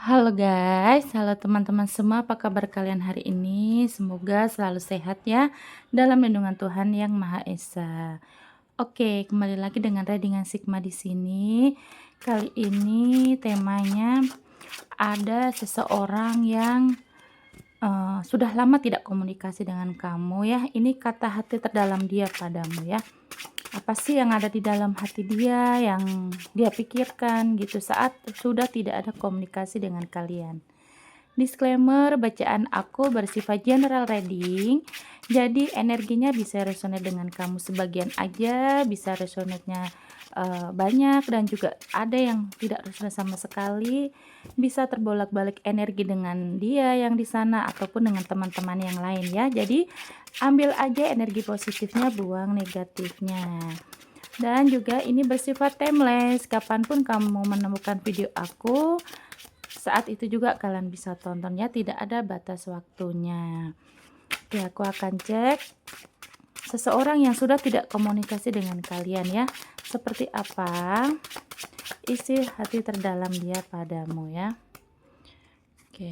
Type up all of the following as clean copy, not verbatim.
Halo guys, halo teman-teman semua, apa kabar kalian hari ini? Semoga selalu sehat ya, dalam lindungan Tuhan Yang Maha Esa. Oke, kembali lagi dengan readingan Sigma di sini. Kali ini temanya ada seseorang yang sudah lama tidak komunikasi dengan kamu ya. Ini kata hati terdalam dia padamu ya. Apa sih yang ada di dalam hati dia, yang dia pikirkan gitu saat sudah tidak ada komunikasi dengan kalian. Disclaimer, bacaan aku bersifat general reading, jadi energinya bisa resonate dengan kamu sebagian aja, bisa resonate-nya banyak, dan juga ada yang tidak resonate sama sekali, bisa terbolak-balik energi dengan dia yang di sana ataupun dengan teman-teman yang lain ya. Jadi ambil aja energi positifnya, buang negatifnya. Dan juga ini bersifat timeless, kapanpun kamu menemukan video aku, saat itu juga kalian bisa tonton ya, tidak ada batas waktunya. Oke, aku akan cek seseorang yang sudah tidak komunikasi dengan kalian ya, seperti apa isi hati terdalam dia padamu ya. Oke.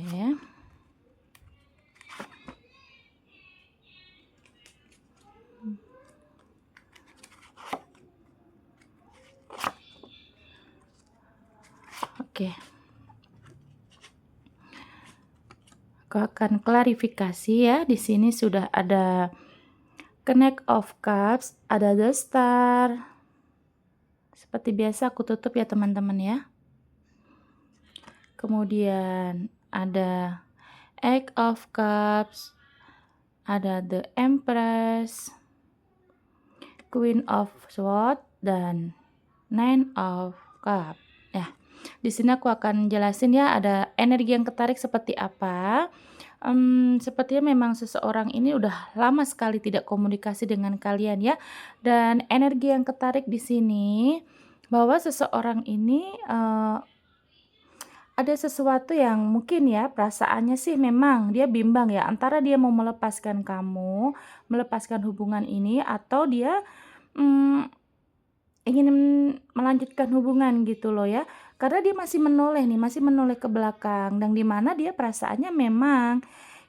Oke. Aku akan klarifikasi ya. Di sini sudah ada Knight of Cups, ada The Star. Seperti biasa aku tutup ya teman-teman ya. Kemudian ada Eight of Cups, ada The Empress, Queen of Swords, dan Nine of Cups. Ya, di sini aku akan jelasin ya, ada energi yang ketarik seperti apa. Sepertinya memang seseorang ini udah lama sekali tidak komunikasi dengan kalian ya, dan energi yang ketarik di sini bahwa seseorang ini ada sesuatu yang mungkin ya perasaannya sih memang dia bimbang ya, antara dia mau melepaskan kamu, melepaskan hubungan ini, atau dia mmm, ingin melanjutkan hubungan gitu loh ya. Karena dia masih menoleh nih, masih menoleh ke belakang, dan di mana dia perasaannya memang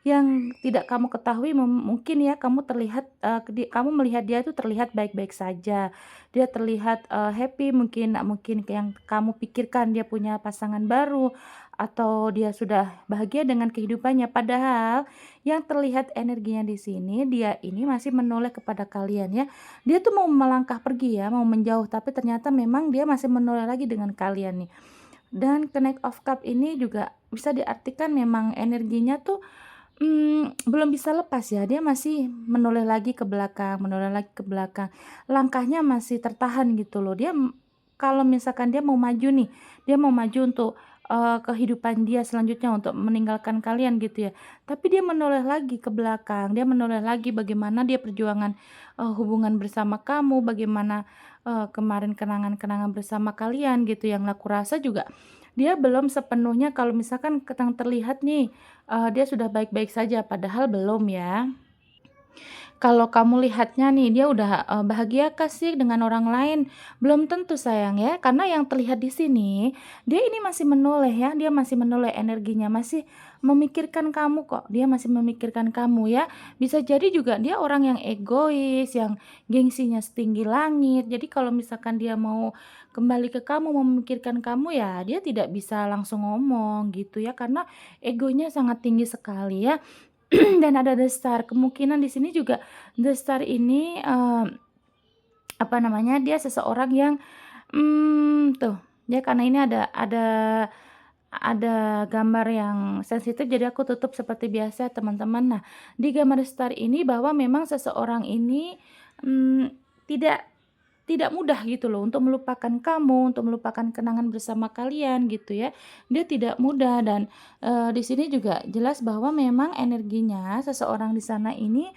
yang tidak kamu ketahui, mungkin ya kamu terlihat, kamu melihat dia itu terlihat baik-baik saja. Dia terlihat, happy, mungkin mungkin yang kamu pikirkan dia punya pasangan baru, atau dia sudah bahagia dengan kehidupannya. Padahal yang terlihat energinya di sini, dia ini masih menoleh kepada kalian ya. Dia tuh mau melangkah pergi ya, mau menjauh, tapi ternyata memang dia masih menoleh lagi dengan kalian nih. Dan Knight of Cup ini juga bisa diartikan memang energinya tuh belum bisa lepas ya, dia masih menoleh lagi ke belakang, menoleh lagi ke belakang. Langkahnya masih tertahan gitu loh. Dia kalau misalkan dia mau maju nih, dia mau maju untuk, kehidupan dia selanjutnya, untuk meninggalkan kalian gitu ya. Tapi dia menoleh lagi ke belakang, dia menoleh lagi bagaimana dia perjuangan, hubungan bersama kamu, bagaimana, kemarin kenangan-kenangan bersama kalian gitu, yang aku rasa juga dia belum sepenuhnya kalau misalkan terlihat nih, dia sudah baik-baik saja, padahal belum ya. Kalau kamu lihatnya nih, dia udah, bahagiakah sih dengan orang lain? Belum tentu sayang ya, karena yang terlihat di sini, dia ini masih menoleh ya, dia masih menoleh energinya, masih memikirkan kamu kok, dia masih memikirkan kamu ya. Bisa jadi juga dia orang yang egois, yang gengsinya setinggi langit. Jadi kalau misalkan dia mau kembali ke kamu, memikirkan kamu ya, dia tidak bisa langsung ngomong gitu ya, karena egonya sangat tinggi sekali ya. Dan ada The Star, kemungkinan di sini juga The Star ini, apa namanya, dia seseorang yang, tuh, dia karena ini ada gambar yang sensitif, jadi aku tutup seperti biasa teman-teman. Nah, di gambar star ini bahwa memang seseorang ini, mmm, tidak tidak mudah gitu loh untuk melupakan kamu, untuk melupakan kenangan bersama kalian gitu ya. Dia tidak mudah, dan, di sini juga jelas bahwa memang energinya seseorang di sana ini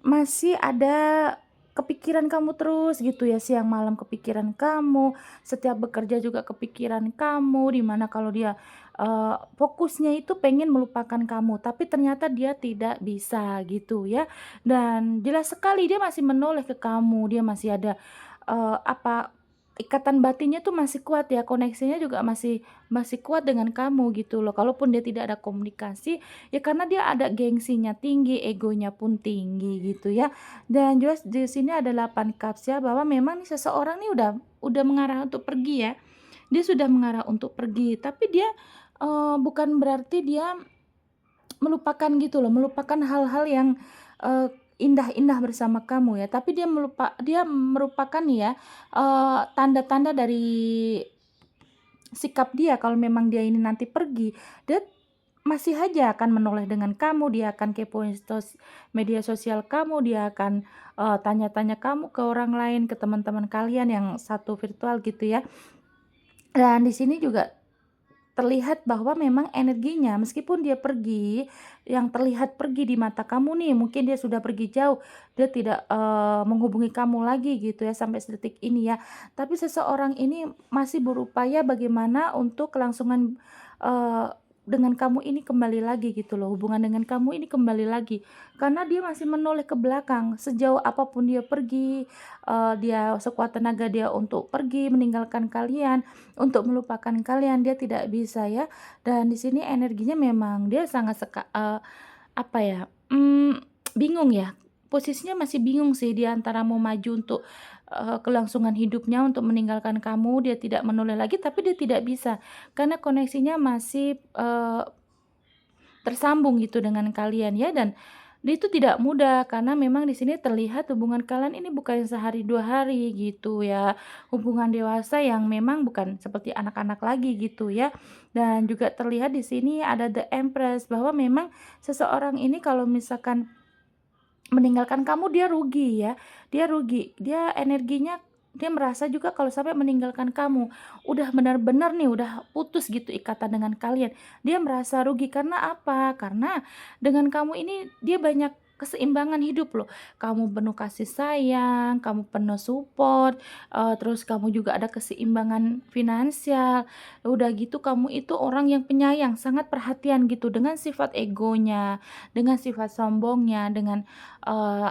masih ada kepikiran kamu terus gitu ya, siang malam kepikiran kamu, setiap bekerja juga kepikiran kamu, di mana kalau dia, fokusnya itu pengen melupakan kamu, tapi ternyata dia tidak bisa gitu ya. Dan jelas sekali dia masih menoleh ke kamu, dia masih ada, apa, ikatan batinnya tuh masih kuat ya, koneksinya juga masih masih kuat dengan kamu gitu loh. Kalaupun dia tidak ada komunikasi, ya karena dia ada gengsinya tinggi, egonya pun tinggi gitu ya. Dan juga di sini ada 8 cups ya, bahwa memang nih seseorang nih udah mengarah untuk pergi ya. Dia sudah mengarah untuk pergi, tapi dia, bukan berarti dia melupakan gitu loh, melupakan hal-hal yang, indah-indah bersama kamu ya, tapi dia merupakan nih ya, tanda-tanda dari sikap dia kalau memang dia ini nanti pergi, dia masih aja akan menoleh dengan kamu, dia akan kepoin media sosial kamu, dia akan, tanya-tanya kamu ke orang lain, ke teman-teman kalian yang satu virtual gitu ya. Dan di sini juga terlihat bahwa memang energinya meskipun dia pergi, yang terlihat pergi di mata kamu nih, mungkin dia sudah pergi jauh, dia tidak, menghubungi kamu lagi gitu ya sampai sedetik ini ya. Tapi seseorang ini masih berupaya bagaimana untuk kelangsungan, eee, dengan kamu ini kembali lagi gitu loh, hubungan dengan kamu ini kembali lagi. Karena dia masih menoleh ke belakang, sejauh apapun dia pergi, dia sekuat tenaga dia untuk pergi meninggalkan kalian, untuk melupakan kalian, dia tidak bisa ya. Dan di sini energinya memang dia sangat apa ya, bingung ya, posisinya masih bingung sih dia antara mau maju untuk, kelangsungan hidupnya untuk meninggalkan kamu, dia tidak menoleh lagi, tapi dia tidak bisa, karena koneksinya masih, tersambung gitu dengan kalian ya. Dan itu tidak mudah karena memang di sini terlihat hubungan kalian ini bukan sehari 2 hari gitu ya. Hubungan dewasa yang memang bukan seperti anak-anak lagi gitu ya. Dan juga terlihat di sini ada The Empress, bahwa memang seseorang ini kalau misalkan meninggalkan kamu dia rugi ya, dia rugi, dia energinya dia merasa juga kalau sampai meninggalkan kamu, udah benar-benar nih, udah putus gitu ikatan dengan kalian, dia merasa rugi karena apa? Karena dengan kamu ini dia banyak keseimbangan hidup loh, kamu penuh kasih sayang, kamu penuh support, terus kamu juga ada keseimbangan finansial, udah gitu kamu itu orang yang penyayang, sangat perhatian gitu dengan sifat egonya, dengan sifat sombongnya, dengan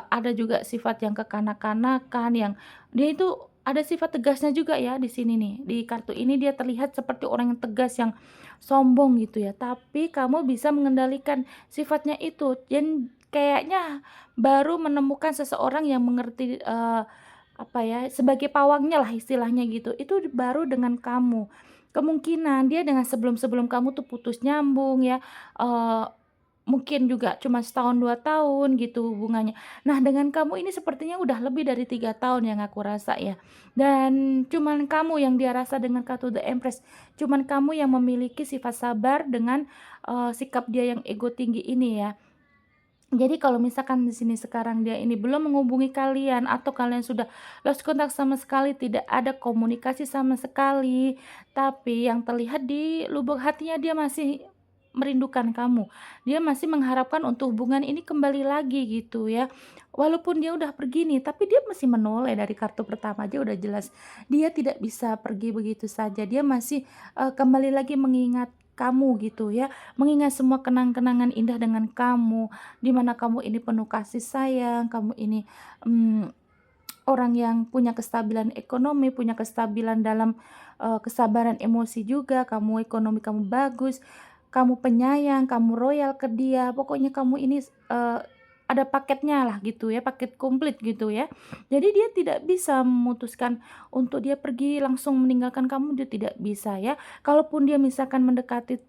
ada juga sifat yang kekanak-kanakan, yang dia itu ada sifat tegasnya juga ya di sini nih. Di kartu ini dia terlihat seperti orang yang tegas, yang sombong gitu ya. Tapi kamu bisa mengendalikan sifatnya itu, dan kayaknya baru menemukan seseorang yang mengerti, apa ya, sebagai pawangnya lah istilahnya gitu. Itu baru dengan kamu. Kemungkinan dia dengan sebelum-sebelum kamu tuh putus nyambung ya, eee mungkin juga cuma setahun, 2 tahun gitu hubungannya. Nah, dengan kamu ini sepertinya udah lebih dari 3 tahun yang aku rasa ya. Dan cuman kamu yang dia rasa dengan kartu The Empress, cuman kamu yang memiliki sifat sabar dengan, sikap dia yang ego tinggi ini ya. Jadi kalau misalkan di sini sekarang dia ini belum menghubungi kalian atau kalian sudah lost kontak sama sekali, tidak ada komunikasi sama sekali, tapi yang terlihat di lubuk hatinya dia masih merindukan kamu. Dia masih mengharapkan untuk hubungan ini kembali lagi gitu ya. Walaupun dia udah pergi nih, tapi dia masih menoleh. Dari kartu pertama aja udah jelas dia tidak bisa pergi begitu saja. Dia masih, kembali lagi mengingat kamu gitu ya, mengingat semua kenang-kenangan indah dengan kamu, di mana kamu ini penuh kasih sayang, kamu ini, mmm, orang yang punya kestabilan ekonomi, punya kestabilan dalam, kesabaran emosi juga, kamu ekonomi kamu bagus, kamu penyayang, kamu royal ke dia, pokoknya kamu ini, ada paketnya lah gitu ya, paket komplit gitu ya. Jadi dia tidak bisa memutuskan untuk dia pergi langsung meninggalkan kamu, dia tidak bisa ya. Kalaupun dia misalkan mendekati,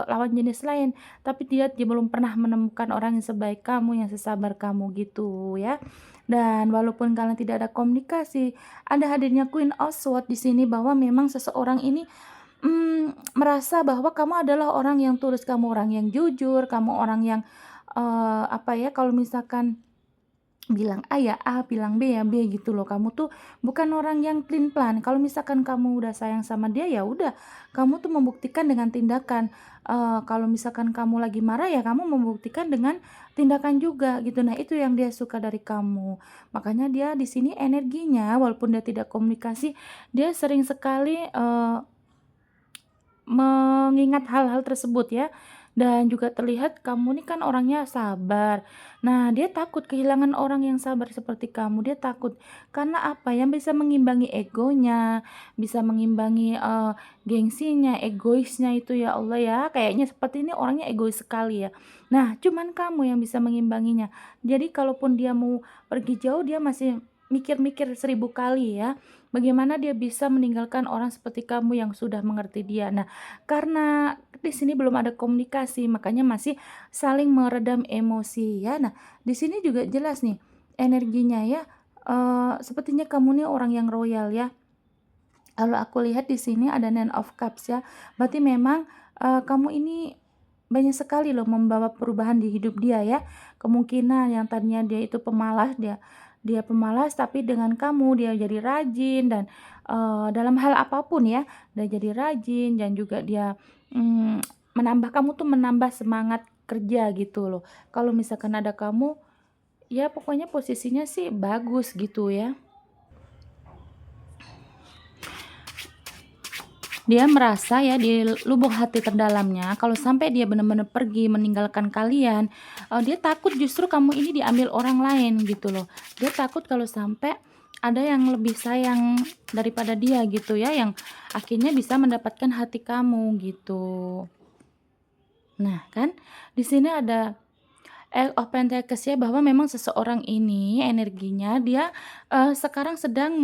lawan jenis lain, tapi dia belum pernah menemukan orang yang sebaik kamu, yang sesabar kamu gitu ya. Dan walaupun kalian tidak ada komunikasi, ada hadirnya Queen of Swords di sini, bahwa memang seseorang ini merasa bahwa kamu adalah orang yang tulus, kamu orang yang jujur, kamu orang yang, apa ya, kalau misalkan bilang A ya A, bilang B ya B gitu loh. Kamu tuh bukan orang yang plan kalau misalkan kamu udah sayang sama dia, ya udah, kamu tuh membuktikan dengan tindakan. Kalau misalkan kamu lagi marah, ya kamu membuktikan dengan tindakan juga gitu. Nah, itu yang dia suka dari kamu. Makanya dia di sini energinya walaupun dia tidak komunikasi, dia sering sekali, mengingat hal-hal tersebut ya. dan juga terlihat kamu nih kan orangnya sabar. Nah, dia takut kehilangan orang yang sabar seperti kamu, dia takut. Karena apa, yang bisa mengimbangi egonya, bisa mengimbangi, gengsinya, egoisnya itu ya Allah ya, kayaknya seperti ini orangnya egois sekali ya. Nah, cuman kamu yang bisa mengimbanginya. Jadi kalaupun dia mau pergi jauh, dia masih mikir-mikir 1000 kali ya, bagaimana dia bisa meninggalkan orang seperti kamu yang sudah mengerti dia. Nah, karena di sini belum ada komunikasi, makanya masih saling meredam emosi ya. Nah, di sini juga jelas nih energinya ya, sepertinya kamu nih orang yang royal ya. Kalau aku lihat di sini ada Nine of Cups ya, berarti memang, kamu ini banyak sekali loh membawa perubahan di hidup dia ya. Kemungkinan yang tadinya dia itu pemalas, dia dia pemalas tapi dengan kamu dia jadi rajin dan, dalam hal apapun ya, dia jadi rajin dan juga dia, mmm, menambah kamu tuh menambah semangat kerja gitu loh. Kalau misalkan ada kamu, ya pokoknya posisinya sih bagus gitu ya. Dia merasa ya di lubuk hati terdalamnya kalau sampai dia benar-benar pergi meninggalkan kalian, dia takut justru kamu ini diambil orang lain gitu loh. Dia takut kalau sampai ada yang lebih sayang daripada dia gitu ya, yang akhirnya bisa mendapatkan hati kamu gitu. Nah kan, di sini ada Eight of Pentacles ya, bahwa memang seseorang ini energinya dia, sekarang sedang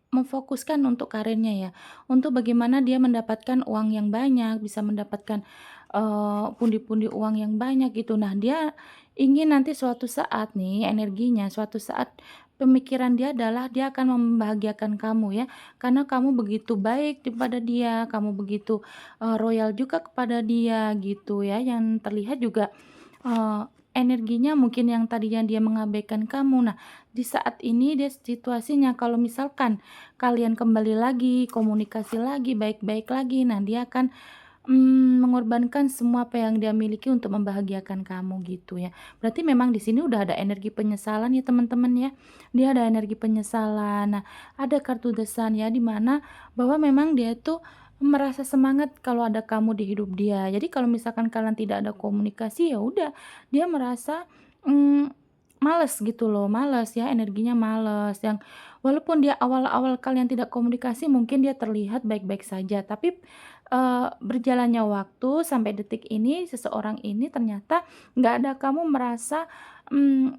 memfokuskan untuk karirnya ya, untuk bagaimana dia mendapatkan uang yang banyak, bisa mendapatkan, pundi-pundi uang yang banyak gitu. Nah, dia ingin nanti suatu saat nih energinya, suatu saat pemikiran dia adalah dia akan membahagiakan kamu ya, karena kamu begitu baik kepada dia, kamu begitu, royal juga kepada dia gitu ya, yang terlihat juga, eee, energinya mungkin yang tadinya dia mengabaikan kamu. Nah, di saat ini dia situasinya kalau misalkan kalian kembali lagi, komunikasi lagi, baik-baik lagi. Nah, dia akan, mengorbankan semua apa yang dia miliki untuk membahagiakan kamu gitu ya. Berarti memang di sini udah ada energi penyesalan ya teman-teman ya. Dia ada energi penyesalan. Nah, ada kartu The Sun ya, di mana bahwa memang dia tuh merasa semangat kalau ada kamu di hidup dia. Jadi kalau misalkan kalian tidak ada komunikasi, ya udah dia merasa, mmm, males gitu loh, males ya, energinya males yang walaupun dia awal-awal kalian tidak komunikasi mungkin dia terlihat baik-baik saja, tapi, berjalannya waktu sampai detik ini, seseorang ini ternyata nggak ada kamu merasa, mmm,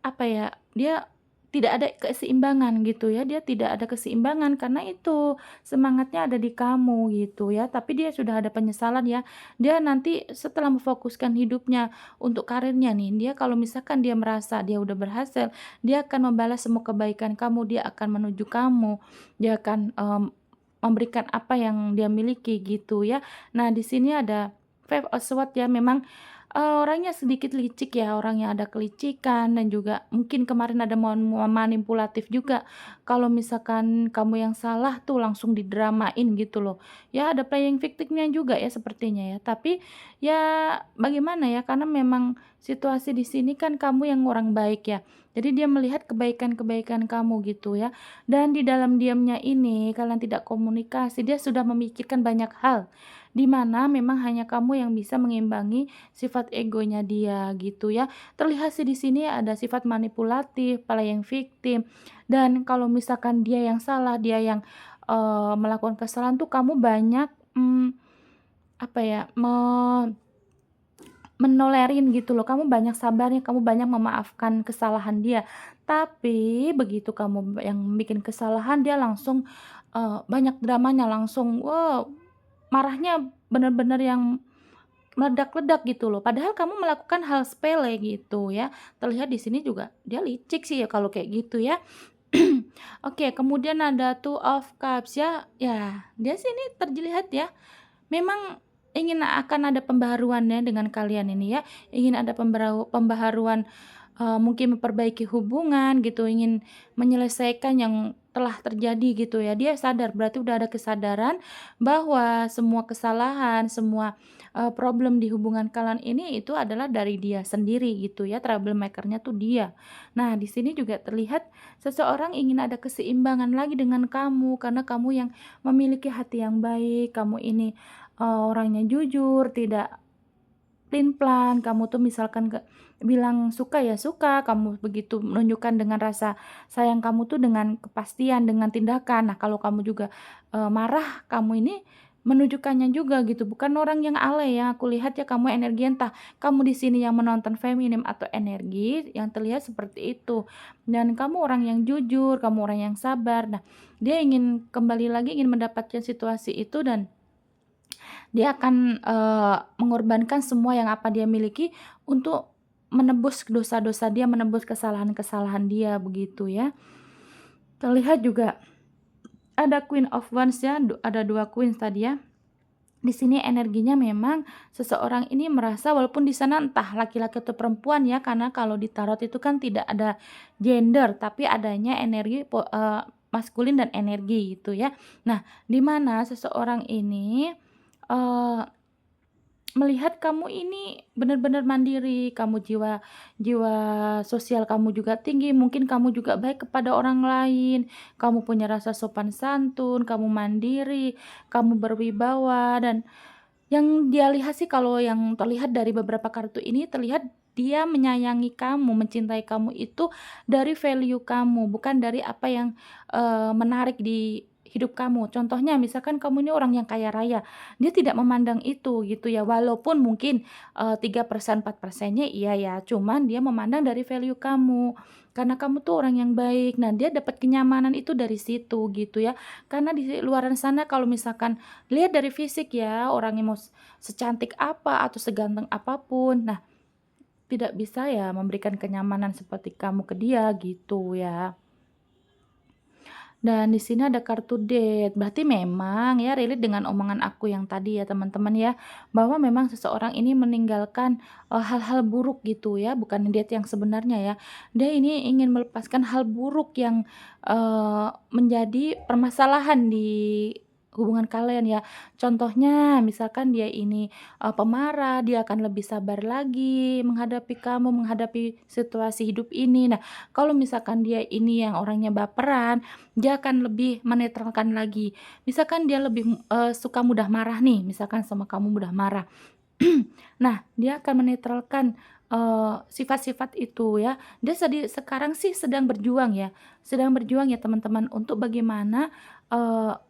apa ya, dia tidak ada keseimbangan gitu ya, dia tidak ada keseimbangan karena itu, semangatnya ada di kamu gitu ya, tapi dia sudah ada penyesalan ya. Dia nanti setelah memfokuskan hidupnya untuk karirnya nih, dia kalau misalkan dia merasa dia udah berhasil, dia akan membalas semua kebaikan kamu, dia akan menuju kamu, dia akan, memberikan apa yang dia miliki gitu ya. Nah di sini ada Five of Swords ya, memang, orangnya sedikit licik ya, orangnya ada kelicikan dan juga mungkin kemarin ada manipulatif juga. Kalau misalkan kamu yang salah tuh langsung didramain gitu loh. Ya ada playing victim-nya juga ya sepertinya ya, tapi ya bagaimana ya, karena memang situasi di sini kan kamu yang orang baik ya. Jadi dia melihat kebaikan-kebaikan kamu gitu ya. Dan di dalam diamnya ini kalian tidak komunikasi, dia sudah memikirkan banyak hal, di mana memang hanya kamu yang bisa mengimbangi sifat egonya dia gitu ya. Terlihat sih di sini ada sifat manipulatif, playing victim, dan kalau misalkan dia yang salah, dia yang, melakukan kesalahan tuh kamu banyak, apa ya, menolerin gitu loh, kamu banyak sabarnya, kamu banyak memaafkan kesalahan dia. Tapi begitu kamu yang bikin kesalahan, dia langsung, banyak dramanya, langsung, marahnya bener-bener yang meledak-ledak gitu loh. Padahal kamu melakukan hal sepele gitu ya. Terlihat di sini juga dia licik sih ya kalau kayak gitu ya. Oke, kemudian ada Two of Cups ya, ya dia sini terlihat ya memang ingin akan ada pembaharuannya dengan kalian ini ya, ingin ada pembaharuan, mungkin memperbaiki hubungan gitu, ingin menyelesaikan yang telah terjadi gitu ya. Dia sadar, berarti udah ada kesadaran bahwa semua kesalahan, semua, problem di hubungan kalian ini itu adalah dari dia sendiri gitu ya, troublemaker-nya tuh dia. Nah, di sini juga terlihat seseorang ingin ada keseimbangan lagi dengan kamu, karena kamu yang memiliki hati yang baik, kamu ini orangnya jujur, tidak plan, kamu tuh misalkan bilang suka ya suka, kamu begitu menunjukkan dengan rasa sayang kamu tuh dengan kepastian, dengan tindakan. Nah, kalau kamu juga, marah, kamu ini menunjukkannya juga gitu, bukan orang yang alay ya, aku lihat ya kamu energi entah kamu di sini yang menonton feminim atau energi yang terlihat seperti itu. Dan kamu orang yang jujur, kamu orang yang sabar. Nah, dia ingin kembali lagi ingin mendapatkan situasi itu dan dia akan, mengorbankan semua yang apa dia miliki untuk menebus dosa-dosa dia, menebus kesalahan-kesalahan dia, begitu ya. Terlihat juga ada Queen of Wands ya, ada 2 queens tadi ya. Di sini energinya memang seseorang ini merasa walaupun di sana entah laki-laki atau perempuan ya, karena kalau di tarot itu kan tidak ada gender, tapi adanya energi maskulin dan energi gitu ya. Nah, di mana seseorang ini, eee melihat kamu ini benar-benar mandiri, kamu jiwa jiwa sosial kamu juga tinggi, mungkin kamu juga baik kepada orang lain, kamu punya rasa sopan santun, kamu mandiri, kamu berwibawa, dan yang dia lihat sih kalau yang terlihat dari beberapa kartu ini terlihat dia menyayangi kamu, mencintai kamu itu dari value kamu, bukan dari apa yang, menarik di hidup kamu. Contohnya misalkan kamu ini orang yang kaya raya, dia tidak memandang itu gitu ya, walaupun mungkin, 3%, 4%-nya iya ya, cuman dia memandang dari value kamu, karena kamu tuh orang yang baik. Nah, dia dapat kenyamanan itu dari situ gitu ya. Karena di luaran sana kalau misalkan lihat dari fisik ya, orangnya mau secantik apa atau seganteng apapun, nah tidak bisa ya memberikan kenyamanan seperti kamu ke dia gitu ya. Dan di sini ada kartu date, berarti memang ya relate dengan omongan aku yang tadi ya teman-teman ya, bahwa memang seseorang ini meninggalkan, hal-hal buruk gitu ya, bukan date yang sebenarnya ya. Dia ini ingin melepaskan hal buruk yang, menjadi permasalahan di hubungan kalian ya. Contohnya misalkan dia ini, pemarah, dia akan lebih sabar lagi menghadapi kamu, menghadapi situasi hidup ini. Nah, kalau misalkan dia ini yang orangnya baperan, dia akan lebih menetralkan lagi. Misalkan dia lebih, suka mudah marah nih, misalkan sama kamu mudah marah. Nah, dia akan menetralkan, sifat-sifat itu ya. Dia sekarang sih sedang berjuang ya teman-teman untuk bagaimana,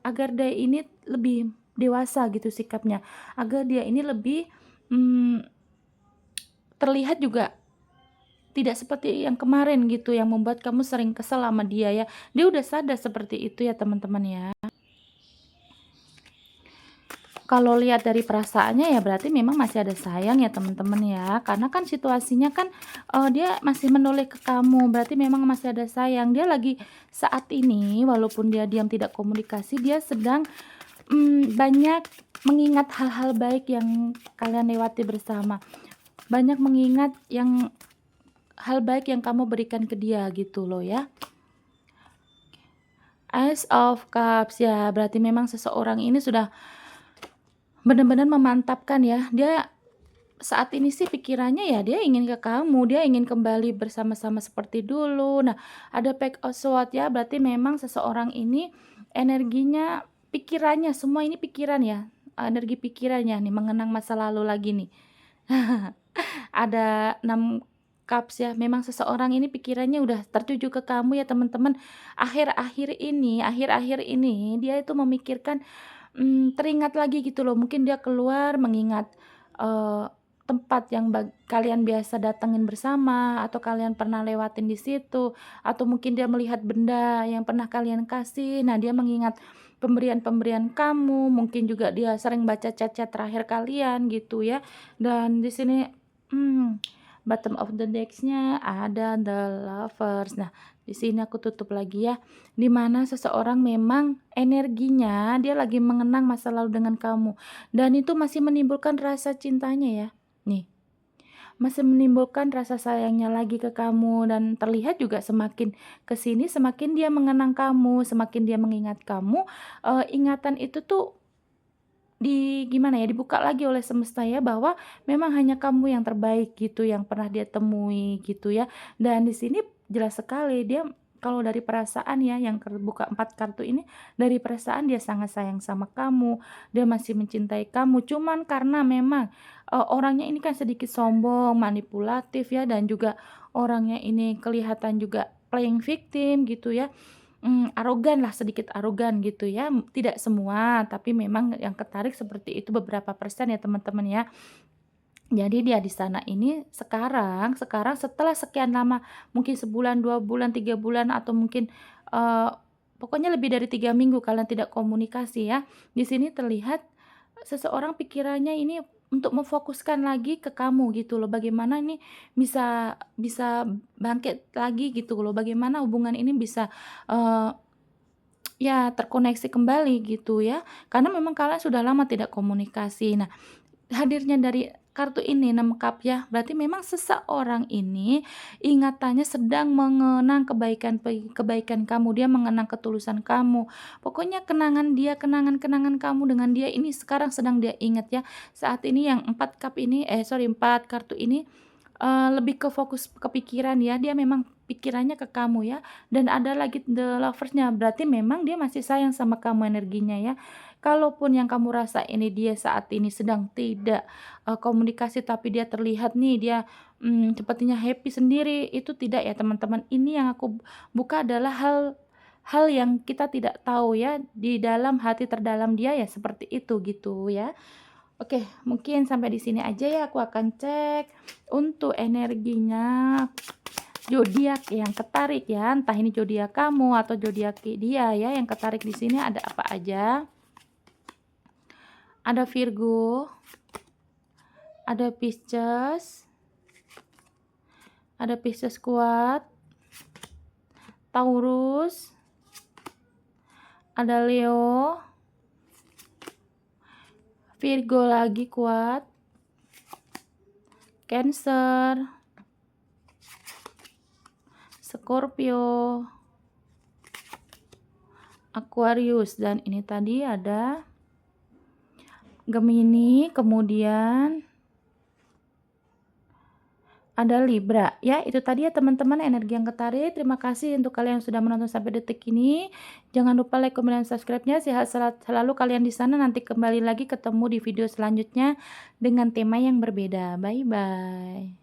agar dia ini lebih dewasa gitu sikapnya, agar dia ini lebih, mmm, terlihat juga tidak seperti yang kemarin gitu, yang membuat kamu sering kesel sama dia ya. Dia udah sadar seperti itu ya teman-teman ya. Kalau lihat dari perasaannya ya berarti memang masih ada sayang ya teman-teman ya. Karena kan situasinya kan, dia masih menoleh ke kamu, berarti memang masih ada sayang. Dia lagi saat ini walaupun dia diam tidak komunikasi, dia sedang, banyak mengingat hal-hal baik yang kalian lewati bersama. Banyak mengingat hal baik yang kamu berikan ke dia gitu loh ya. Ace of Cups, ya berarti memang seseorang ini sudah benar-benar memantapkan ya, dia saat ini sih pikirannya ya dia ingin ke kamu, dia ingin kembali bersama-sama seperti dulu. Nah, ada Page of Swords ya, berarti memang seseorang ini energinya, pikirannya, semua ini pikiran ya, energi pikirannya nih, mengenang masa lalu lagi nih. Ada 6 cups ya, memang seseorang ini pikirannya udah tertuju ke kamu ya teman-teman. Akhir-akhir ini dia itu memikirkan, teringat lagi gitu loh, mungkin dia keluar mengingat, eee, tempat yang kalian biasa datengin bersama, atau kalian pernah lewatin di situ, atau mungkin dia melihat benda yang pernah kalian kasih. Nah, dia mengingat pemberian-pemberian kamu, mungkin juga dia sering baca chat-chat terakhir kalian gitu ya. Dan di sini, mmm, bottom of the deck-nya ada The Lovers. Nah, di sini aku tutup lagi ya, di mana seseorang memang energinya dia lagi mengenang masa lalu dengan kamu, dan itu masih menimbulkan rasa cintanya ya. Nih, masih menimbulkan rasa sayangnya lagi ke kamu, dan terlihat juga semakin ke sini semakin dia mengenang kamu, semakin dia mengingat kamu, ingatan itu tuh gimana ya, dibuka lagi oleh semesta ya, bahwa memang hanya kamu yang terbaik gitu, yang pernah dia temui gitu ya. Dan di sini jelas sekali dia kalau dari perasaan ya yang terbuka 4 kartu ini, dari perasaan dia sangat sayang sama kamu, dia masih mencintai kamu, cuman karena memang, orangnya ini kan sedikit sombong, manipulatif ya, dan juga orangnya ini kelihatan juga playing victim gitu ya, arogan lah, sedikit arogan gitu ya, tidak semua, tapi memang yang ketarik seperti itu beberapa persen ya teman-teman ya. Jadi dia di sana ini sekarang sekarang setelah sekian lama, mungkin sebulan, 2 bulan, 3 bulan, atau mungkin, eee, pokoknya lebih dari 3 minggu kalian tidak komunikasi ya. Di sini terlihat seseorang pikirannya ini untuk memfokuskan lagi ke kamu gitu loh, bagaimana ini bisa bisa bangkit lagi gitu loh, bagaimana hubungan ini bisa, eee, ya terkoneksi kembali gitu ya, karena memang kalian sudah lama tidak komunikasi. Nah, hadirnya dari kartu ini 6 cup ya, berarti memang seseorang ini ingatannya sedang mengenang kebaikan kamu, dia mengenang ketulusan kamu. Pokoknya kenangan dia, kenangan-kenangan kamu dengan dia ini sekarang sedang dia ingat ya. Saat ini yang 4 cup ini, 4 kartu ini, lebih ke fokus ke pikiran ya, dia memang pikirannya ke kamu ya, dan ada lagi the lovers-nya, berarti memang dia masih sayang sama kamu energinya ya. Kalaupun yang kamu rasa ini dia saat ini sedang tidak, komunikasi tapi dia terlihat nih dia, sepertinya happy sendiri, itu tidak ya teman-teman. Ini yang aku buka adalah hal hal yang kita tidak tahu ya, di dalam hati terdalam dia ya seperti itu gitu ya. Oke, mungkin sampai di sini aja ya, aku akan cek untuk energinya zodiak yang ketarik ya, entah ini zodiak kamu atau zodiak dia ya yang ketarik di sini ada apa aja. Ada Virgo, ada Pisces kuat, Taurus, ada Leo, Virgo lagi kuat, Cancer, Scorpio, Aquarius, dan ini tadi ada Gemini, kemudian ada Libra. Ya, itu tadi ya teman-teman energi yang ketarik. Terima kasih untuk kalian yang sudah menonton sampai detik ini. Jangan lupa like, comment, dan subscribe-nya. Sehat selalu kalian di sana. Nanti kembali lagi ketemu di video selanjutnya dengan tema yang berbeda. Bye bye.